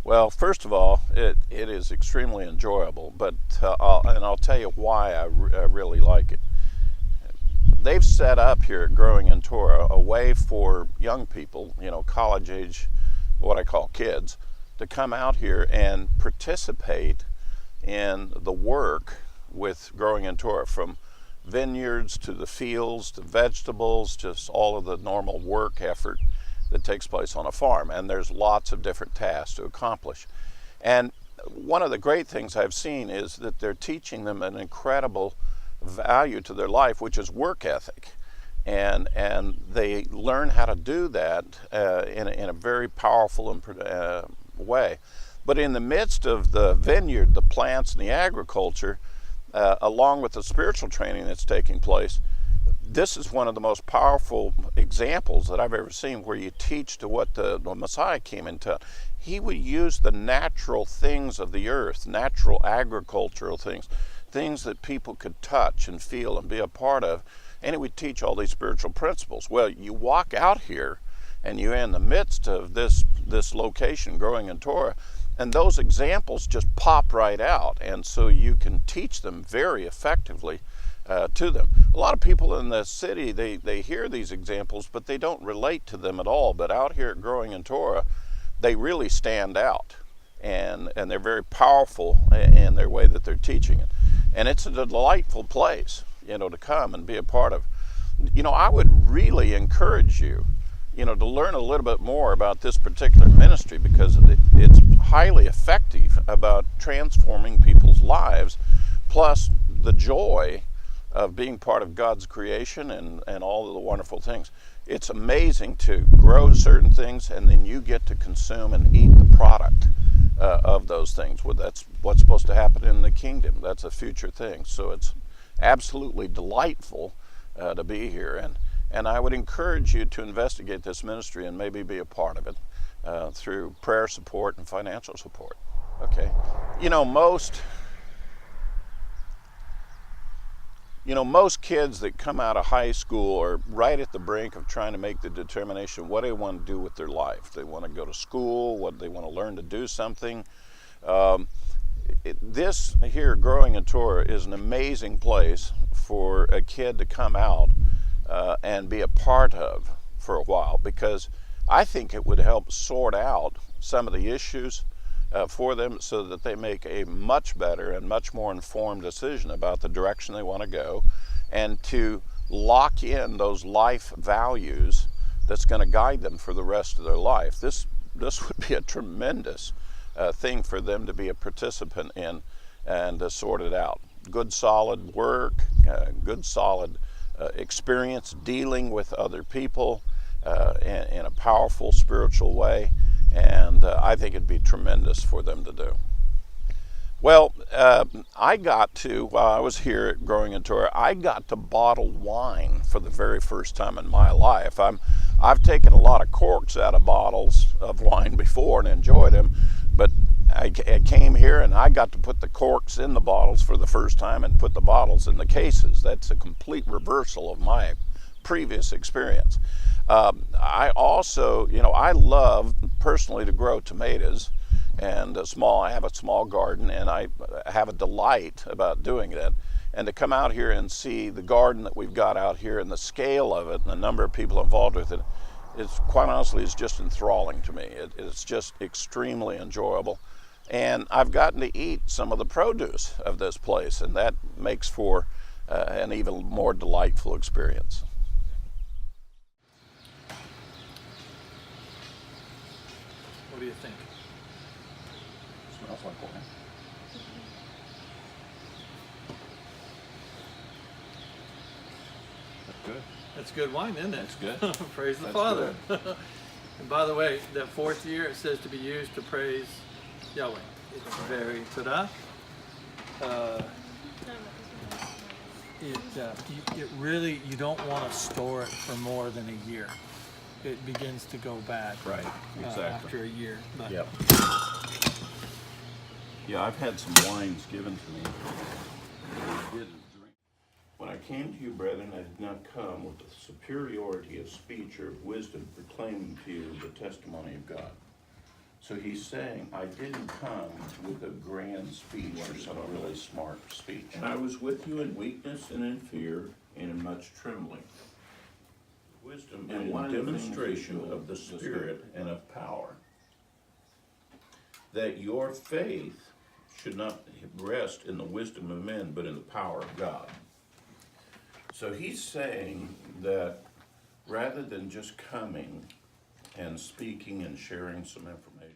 Well, first of all, it is extremely enjoyable, but I'll tell you why I really like it. They've set up here at Growing in Torah a way for young people, college age, what I call kids, to come out here and participate in the work with Growing in Torah, from vineyards to the fields to vegetables, just all of the normal work effort that takes place on a farm. And there's lots of different tasks to accomplish. And one of the great things I've seen is that they're teaching them an incredible value to their life, which is work ethic. And they learn how to do that in a very powerful way. But in the midst of the vineyard, the plants, and the agriculture, along with the spiritual training that's taking place, this is one of the most powerful examples that I've ever seen, where you teach to what the Messiah came into. He would use the natural things of the earth, natural agricultural things, things that people could touch and feel and be a part of, and he would teach all these spiritual principles. Well, you walk out here and you're in the midst of this location, Growing in Torah, and those examples just pop right out, and so you can teach them very effectively to them. A lot of people in the city, they hear these examples, but they don't relate to them at all. But out here at Growing in Torah, they really stand out, and they're very powerful in their way that they're teaching it. And it's a delightful place, to come and be a part of. I would really encourage you, to learn a little bit more about this particular ministry, because it's highly effective about transforming people's lives, plus the joy of being part of God's creation and all of the wonderful things. It's amazing to grow certain things, and then you get to consume and eat the product of those things. Well, that's what's supposed to happen in the kingdom. That's a future thing. So it's absolutely delightful to be here. And I would encourage you to investigate this ministry and maybe be a part of it through prayer support and financial support. Okay. Most kids that come out of high school are right at the brink of trying to make the determination what they want to do with their life. They want to go to school, what they want to learn to do something. This here, Growing in Torah, is an amazing place for a kid to come out and be a part of for a while, because I think it would help sort out some of the issues for them, so that they make a much better and much more informed decision about the direction they want to go, and to lock in those life values that's going to guide them for the rest of their life. This would be a tremendous thing for them to be a participant in and to sort it out. Good solid work, good solid experience dealing with other people in a powerful spiritual way. And I think it'd be tremendous for them to do. Well, while I was here at Growing in Torah, I got to bottle wine for the very first time in my life. I've taken a lot of corks out of bottles of wine before and enjoyed them, but I came here and I got to put the corks in the bottles for the first time and put the bottles in the cases. That's a complete reversal of my previous experience. I also, I love personally to grow tomatoes, and I have a small garden, and I have a delight about doing that. And to come out here and see the garden that we've got out here and the scale of it and the number of people involved with it, it's quite honestly, it's just enthralling to me. It's just extremely enjoyable. And I've gotten to eat some of the produce of this place, and that makes for an even more delightful experience. What do you think? Smells like wine. That's good. That's good wine, isn't it? That's good. Praise the That's Father. And by the way, the fourth year it says to be used to praise Yahweh. It's very Torah. It really, you don't want to store it for more than a year. It begins to go bad. Right, exactly. After a year. But Yep. Yeah, I've had some wines given to me that I didn't drink. When I came to you, brethren, I did not come with the superiority of speech or of wisdom, proclaiming to you the testimony of God. So he's saying, I didn't come with a grand speech or some really smart speech. And I was with you in weakness and in fear and in much trembling. Wisdom And and one of the things demonstration that of the Spirit and of power. That your faith should not rest in the wisdom of men, but in the power of God. So he's saying that rather than just coming and speaking and sharing some information,